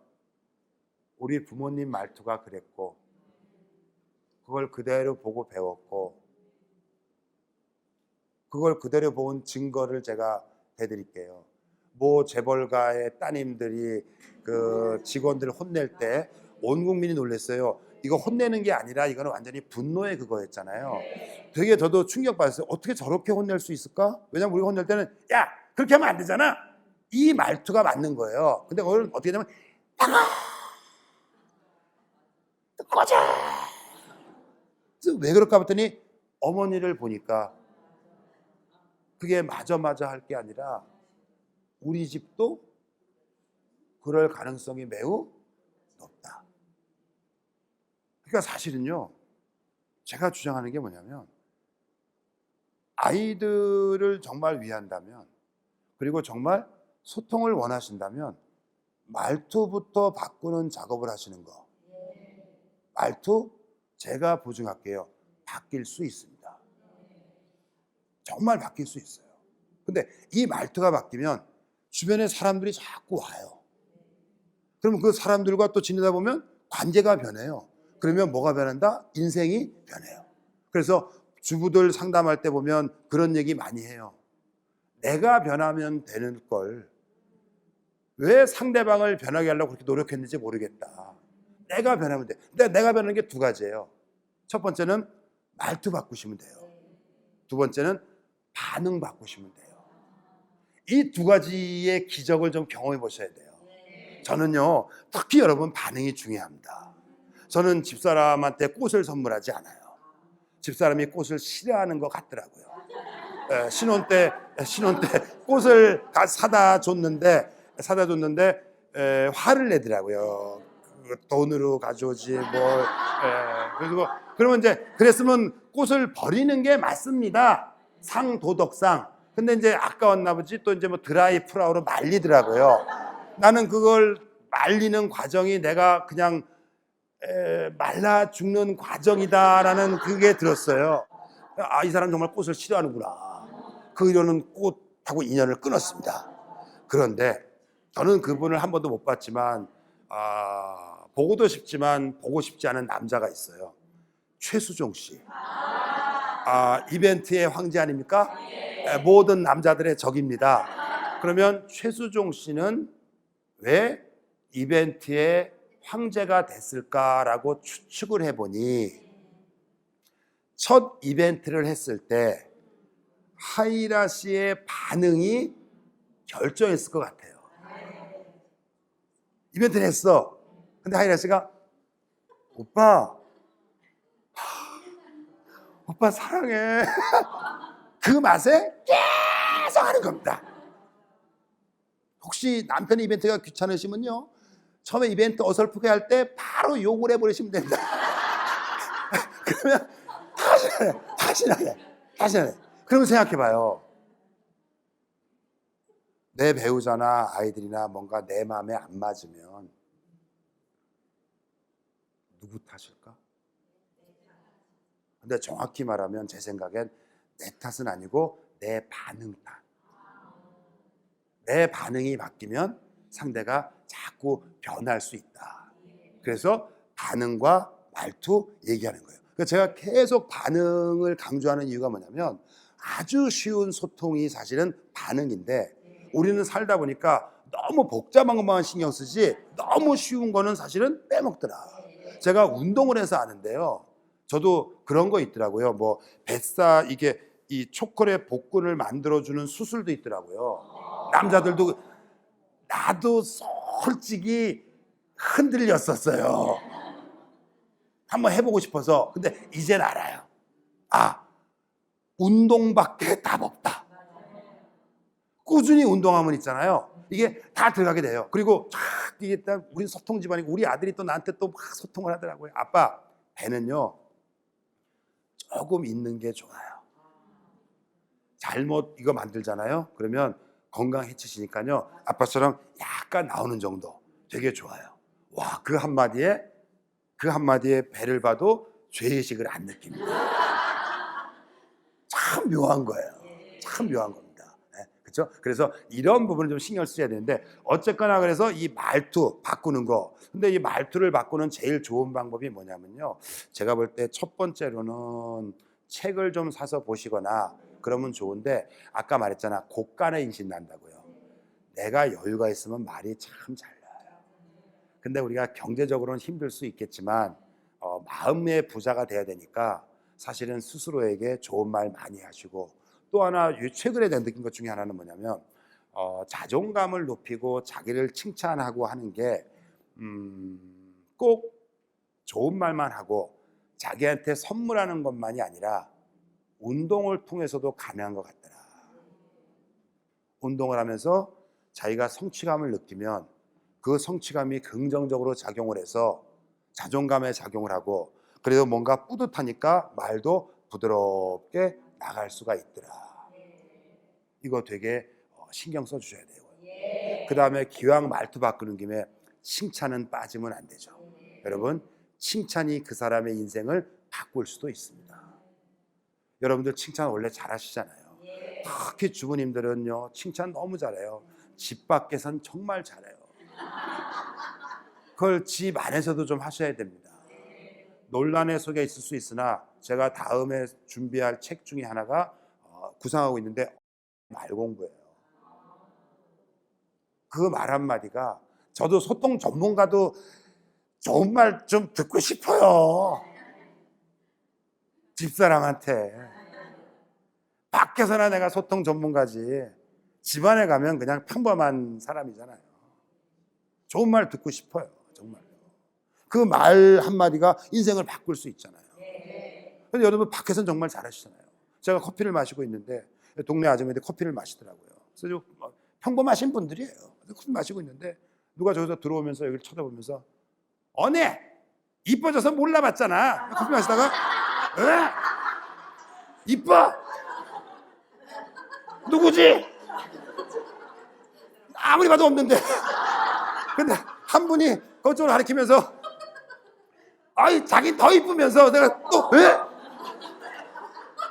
우리 부모님 말투가 그랬고 그걸 그대로 보고 배웠고 그걸 그대로 본 증거를 제가 대드릴게요. 모 재벌가의 따님들이 그 직원들 혼낼 때 온 국민이 놀랐어요. 이거 혼내는 게 아니라 이거는 완전히 분노의 그거였잖아요. 되게 저도 충격받았어요. 어떻게 저렇게 혼낼 수 있을까? 왜냐면 우리가 혼낼 때는 야, 그렇게 하면 안 되잖아. 이 말투가 맞는 거예요. 근데 그걸 어떻게 되냐면 나가! 꺼져! 왜 그럴까 봤더니 어머니를 보니까 그게 맞아 할 게 아니라 우리 집도 그럴 가능성이 매우 높다. 그러니까 사실은요, 제가 주장하는 게 뭐냐면 아이들을 정말 위한다면, 그리고 정말 소통을 원하신다면 말투부터 바꾸는 작업을 하시는 거. 말투 제가 보증할게요. 바뀔 수 있습니다. 정말 바뀔 수 있어요. 근데 이 말투가 바뀌면 주변에 사람들이 자꾸 와요. 그러면 그 사람들과 또 지내다 보면 관계가 변해요. 그러면 뭐가 변한다? 인생이 변해요. 그래서 주부들 상담할 때 보면 그런 얘기 많이 해요. 내가 변하면 되는 걸 왜 상대방을 변하게 하려고 그렇게 노력했는지 모르겠다. 내가 변하면 돼. 근데 내가 변하는 게 두 가지예요. 첫 번째는 말투 바꾸시면 돼요. 두 번째는 반응 바꾸시면 돼요. 이 두 가지의 기적을 좀 경험해 보셔야 돼요. 저는요, 특히 여러분 반응이 중요합니다. 저는 집사람한테 꽃을 선물하지 않아요. 집사람이 꽃을 싫어하는 것 같더라고요. 신혼 때 꽃을 다 사다 줬는데 화를 내더라고요. 돈으로 가져오지 뭘. 그리고 그러면 이제 그랬으면 꽃을 버리는 게 맞습니다. 상도덕상. 근데 이제 아까웠나 보지, 또 이제 뭐 드라이 플라워로 말리더라고요. 나는 그걸 말리는 과정이 내가 그냥 말라 죽는 과정이다라는 그게 들었어요. 아, 이 사람 정말 꽃을 싫어하는구나. 그 이러는 꽃하고 인연을 끊었습니다. 그런데 저는 그분을 한 번도 못 봤지만 보고도 싶지만 보고 싶지 않은 남자가 있어요. 최수종 씨. 이벤트의 황제 아닙니까? 모든 남자들의 적입니다. 그러면 최수종 씨는 왜 이벤트의 황제가 됐을까라고 추측을 해보니, 첫 이벤트를 했을 때 하이라 씨의 반응이 결정했을 것 같아요. 이벤트를 했어. 근데 하이라스가 오빠, 오빠 사랑해. 그 맛에 계속 하는 겁니다. 혹시 남편의 이벤트가 귀찮으시면요, 처음에 이벤트 어설프게 할 때 바로 욕을 해버리시면 됩니다. 그러면 다시 안 해. 그러면 생각해봐요. 내 배우자나 아이들이나 뭔가 내 마음에 안 맞으면 누구 탓일까? 근데 정확히 말하면 제 생각엔 내 탓은 아니고 내 반응 탓. 내 반응이 바뀌면 상대가 자꾸 변할 수 있다. 그래서 반응과 말투 얘기하는 거예요. 그래서 제가 계속 반응을 강조하는 이유가 뭐냐면 아주 쉬운 소통이 사실은 반응인데 우리는 살다 보니까 너무 복잡한 것만 신경 쓰지 너무 쉬운 거는 사실은 빼먹더라. 제가 운동을 해서 아는데요. 저도 그런 거 있더라고요. 뭐 뱃살 이게 이 초콜릿 복근을 만들어주는 수술도 있더라고요. 남자들도. 나도 솔직히 흔들렸었어요. 한번 해보고 싶어서. 근데 이젠 알아요. 아, 운동밖에 답 없다. 꾸준히 운동하면 있잖아요. 이게 다 들어가게 돼요. 그리고 이게 우리 소통 집안이고 우리 아들이 또 나한테 또 막 소통을 하더라고요. 아빠, 배는요 조금 있는 게 좋아요. 잘못 이거 만들잖아요. 그러면 건강 해치시니까요. 아빠처럼 약간 나오는 정도 되게 좋아요. 와, 그 한마디에 배를 봐도 죄의식을 안 느낍니다. 참 묘한 거예요. 참 묘한 겁니다. 네, 그렇죠? 그래서 이런 부분을 좀 신경 써야 되는데 어쨌거나 그래서 이 말투 바꾸는 거. 근데 이 말투를 바꾸는 제일 좋은 방법이 뭐냐면요. 제가 볼 때 첫 번째로는 책을 좀 사서 보시거나 그러면 좋은데 아까 말했잖아. 곡간에 인신 난다고요. 내가 여유가 있으면 말이 참 잘 나와요. 근데 우리가 경제적으로는 힘들 수 있겠지만 마음의 부자가 돼야 되니까 사실은 스스로에게 좋은 말 많이 하시고 또 하나 최근에 느낀 것 중에 하나는 뭐냐면 자존감을 높이고 자기를 칭찬하고 하는 게 꼭 좋은 말만 하고 자기한테 선물하는 것만이 아니라 운동을 통해서도 가능한 것 같더라. 운동을 하면서 자기가 성취감을 느끼면 그 성취감이 긍정적으로 작용을 해서 자존감에 작용을 하고 그래도 뭔가 뿌듯하니까 말도 부드럽게 나갈 수가 있더라. 이거 되게 신경 써주셔야 돼요. 그 다음에 기왕 말투 바꾸는 김에 칭찬은 빠지면 안 되죠. 여러분, 칭찬이 그 사람의 인생을 바꿀 수도 있습니다. 여러분들 칭찬 원래 잘하시잖아요. 특히 주부님들은요 칭찬 너무 잘해요. 집 밖에선 정말 잘해요. 그걸 집 안에서도 좀 하셔야 됩니다. 논란의 속에 있을 수 있으나 제가 다음에 준비할 책 중에 하나가 구상하고 있는데 말 공부예요. 그 말 한마디가 저도 소통 전문가도 좋은 말 좀 듣고 싶어요. 집사람한테. 밖에서나 내가 소통 전문가지 집안에 가면 그냥 평범한 사람이잖아요. 좋은 말 듣고 싶어요. 정말. 그 말 한마디가 인생을 바꿀 수 있잖아요. 근데 여러분 밖에서는 정말 잘하시잖아요. 제가 커피를 마시고 있는데 동네 아줌마들이 커피를 마시더라고요. 그래서 평범하신 분들이에요. 커피 마시고 있는데 누가 저기서 들어오면서 여기를 쳐다보면서 언니 이뻐져서 몰라봤잖아. 커피 마시다가 에? 이뻐? 누구지? 아무리 봐도 없는데. 근데 한 분이 그쪽으로 가리키면서 아이 자기 더 이쁘면서 내가 또 왜?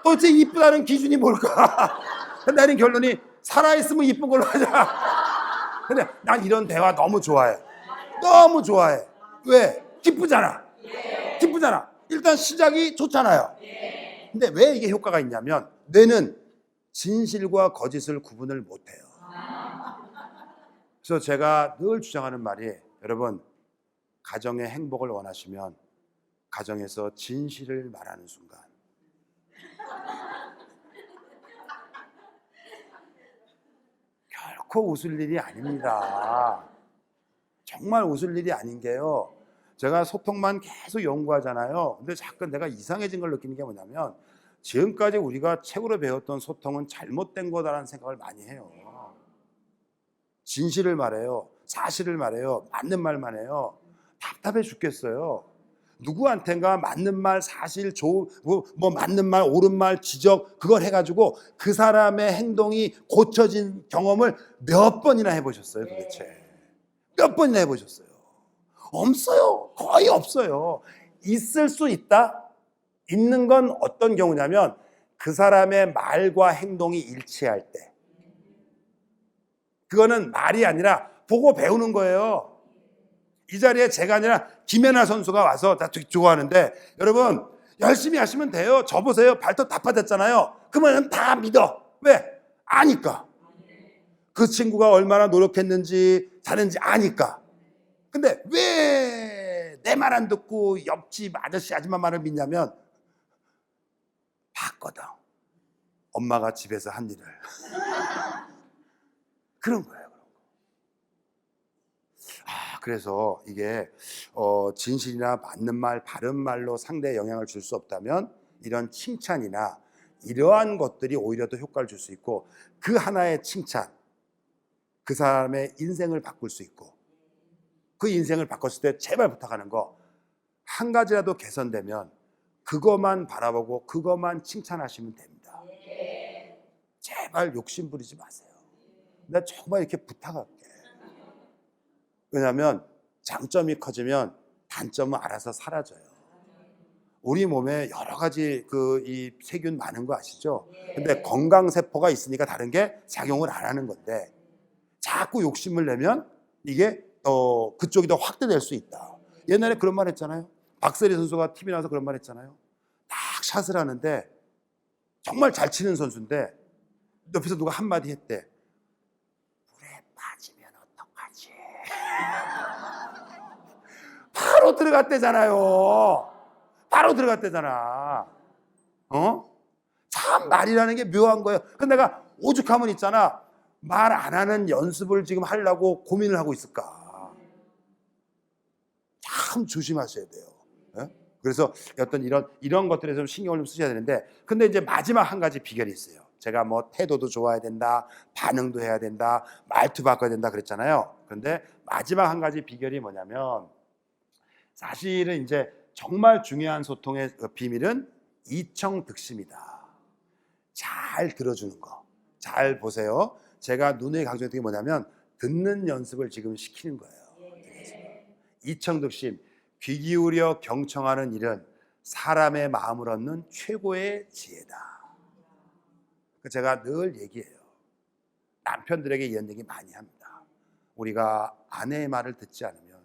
도대체 이쁘다는 기준이 뭘까? 근데 나는 결론이 살아있으면 이쁜 걸로 하자. 근데 난 이런 대화 너무 좋아해. 너무 좋아해. 왜? 기쁘잖아. 기쁘잖아. 일단 시작이 좋잖아요. 근데 왜 이게 효과가 있냐면 뇌는 진실과 거짓을 구분을 못해요. 그래서 제가 늘 주장하는 말이 여러분 가정의 행복을 원하시면 가정에서 진실을 말하는 순간 결코 웃을 일이 아닙니다. 정말 웃을 일이 아닌 게요. 제가 소통만 계속 연구하잖아요. 근데 자꾸 내가 이상해진 걸 느끼는 게 뭐냐면 지금까지 우리가 책으로 배웠던 소통은 잘못된 거다라는 생각을 많이 해요. 진실을 말해요. 사실을 말해요. 맞는 말만 해요. 답답해 죽겠어요. 누구한텐가 맞는 말, 사실, 뭐 맞는 말, 옳은 말, 지적 그걸 해가지고 그 사람의 행동이 고쳐진 경험을 몇 번이나 해보셨어요 도대체? 몇 번이나 해보셨어요? 없어요. 거의 없어요. 있을 수 있다? 있는 건 어떤 경우냐면 그 사람의 말과 행동이 일치할 때. 그거는 말이 아니라 보고 배우는 거예요. 이 자리에 제가 아니라 김연아 선수가 와서 다 좋아하는데 여러분 열심히 하시면 돼요. 저 보세요. 발톱 다 빠졌잖아요. 그러면 다 믿어. 왜? 아니까. 그 친구가 얼마나 노력했는지 잘했는지 아니까. 근데 왜 내 말 안 듣고 옆집 아저씨 아줌마 말을 믿냐면 봤거든. 엄마가 집에서 한 일을. 그런 거예요. 그래서 이게 진실이나 맞는 말, 바른 말로 상대에 영향을 줄 수 없다면 이런 칭찬이나 이러한 것들이 오히려 더 효과를 줄 수 있고 그 하나의 칭찬, 그 사람의 인생을 바꿀 수 있고 그 인생을 바꿨을 때 제발 부탁하는 거 한 가지라도 개선되면 그것만 바라보고 그것만 칭찬하시면 됩니다. 제발 욕심 부리지 마세요. 나 정말 이렇게 부탁할게. 왜냐하면 장점이 커지면 단점은 알아서 사라져요. 우리 몸에 여러 가지 이 세균 많은 거 아시죠? 근데 건강세포가 있으니까 다른 게 작용을 안 하는 건데 자꾸 욕심을 내면 이게 그쪽이 더 확대될 수 있다. 옛날에 그런 말 했잖아요. 박세리 선수가 TV 나와서 그런 말 했잖아요. 딱 샷을 하는데 정말 잘 치는 선수인데 옆에서 누가 한마디 했대. 물에 빠지면 어떡하지? 바로 들어갔대잖아요. 바로 들어갔대잖아. 참 말이라는 게 묘한 거예요. 근데 내가 오죽하면 있잖아. 말 안 하는 연습을 지금 하려고 고민을 하고 있을까? 참 조심하셔야 돼요. 예? 그래서 어떤 이런 것들에 좀 신경을 좀 쓰셔야 되는데, 근데 이제 마지막 한 가지 비결이 있어요. 제가 뭐 태도도 좋아야 된다, 반응도 해야 된다, 말투 바꿔야 된다 그랬잖아요. 그런데 마지막 한 가지 비결이 뭐냐면 사실은 이제 정말 중요한 소통의 비밀은 이청득심이다. 잘 들어주는 거. 잘 보세요. 제가 누누이 강조했던 게 뭐냐면 듣는 연습을 지금 시키는 거예요. 이청득심, 귀 기울여 경청하는 일은 사람의 마음을 얻는 최고의 지혜다. 제가 늘 얘기해요. 남편들에게 이런 얘기 많이 합니다. 우리가 아내의 말을 듣지 않으면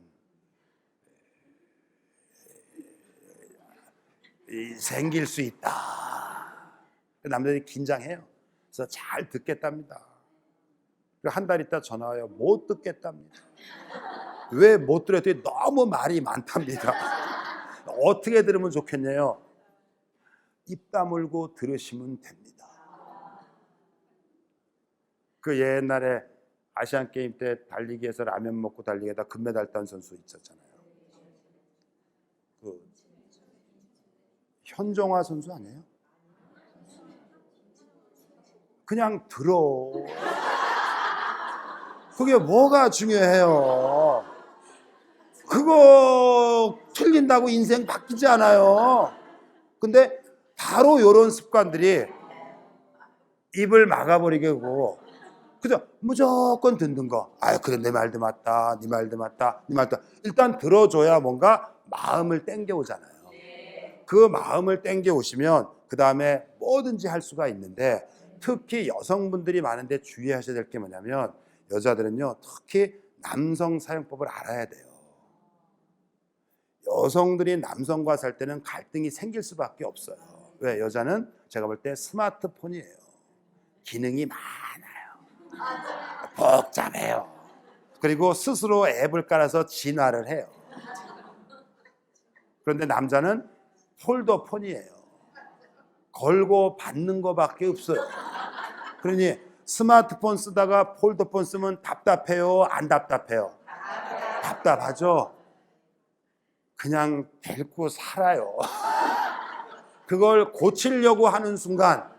생길 수 있다. 남자들이 긴장해요. 그래서 잘 듣겠답니다. 한 달 있다 전화 와요. 못 듣겠답니다. 왜 못 들었더니 너무 말이 많답니다. 어떻게 들으면 좋겠냐요? 입 다물고 들으시면 됩니다. 그 옛날에 아시안 게임 때 달리기에서 라면 먹고 달리기에다 금메달 딴 선수 있었잖아요. 그 현정화 선수 아니에요? 그냥 들어. 그게 뭐가 중요해요? 그거 틀린다고 인생 바뀌지 않아요. 근데 바로 이런 습관들이 입을 막아버리게 하고 그죠? 무조건 듣는 거. 그래 내 말도 맞다. 네 말도 맞다. 네 말도 맞다. 일단 들어줘야 뭔가 마음을 땡겨오잖아요. 그 마음을 땡겨오시면 그 다음에 뭐든지 할 수가 있는데 특히 여성분들이 많은데 주의하셔야 될 게 뭐냐면 여자들은요 특히 남성 사용법을 알아야 돼요. 여성들이 남성과 살 때는 갈등이 생길 수밖에 없어요. 왜? 여자는 제가 볼 때 스마트폰이에요. 기능이 많아요. 복잡해요. 그리고 스스로 앱을 깔아서 진화를 해요. 그런데 남자는 폴더폰이에요. 걸고 받는 거밖에 없어요. 그러니 스마트폰 쓰다가 폴더폰 쓰면 답답해요? 안 답답해요? 답답하죠? 그냥 데리고 살아요. 그걸 고치려고 하는 순간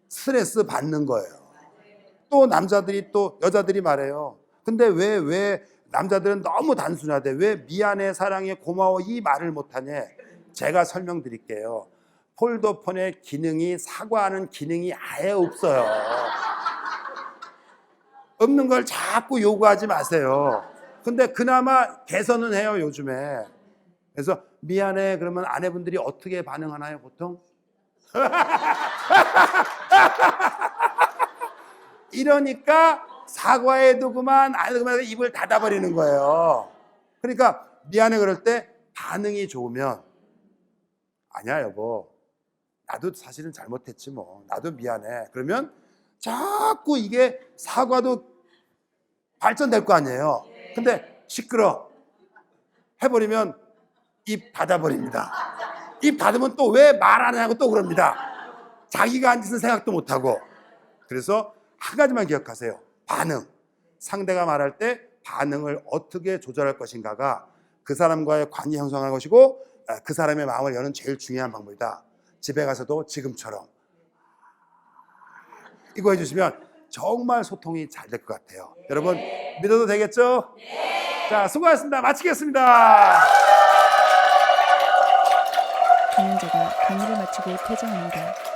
스트레스 받는 거예요. 또 남자들이 또 여자들이 말해요. 근데 왜 남자들은 너무 단순하대. 왜 미안해, 사랑해, 고마워 이 말을 못하냐? 제가 설명드릴게요. 폴더폰의 기능이 사과하는 기능이 아예 없어요. 없는 걸 자꾸 요구하지 마세요. 근데 그나마 개선은 해요, 요즘에. 그래서 미안해 그러면 아내분들이 어떻게 반응하나요, 보통? 이러니까 사과해도 그만 안 해도 그만 입을 닫아버리는 거예요. 그러니까 미안해 그럴 때 반응이 좋으면 아니야 여보, 나도 사실은 잘못했지 뭐, 나도 미안해. 그러면 자꾸 이게 사과도 발전될 거 아니에요. 근데 시끄러 해버리면 입 닫아버립니다. 입 닫으면 또 왜 말 안 하고 또 그럽니다. 자기가 한 짓은 생각도 못하고. 그래서 한 가지만 기억하세요. 반응. 상대가 말할 때 반응을 어떻게 조절할 것인가가 그 사람과의 관계 형성할 것이고 그 사람의 마음을 여는 제일 중요한 방법이다. 집에 가서도 지금처럼 이거 해주시면 정말 소통이 잘 될 것 같아요. 여러분 믿어도 되겠죠? 자, 수고하셨습니다. 마치겠습니다. 강연자가 강의를 마치고 퇴장합니다.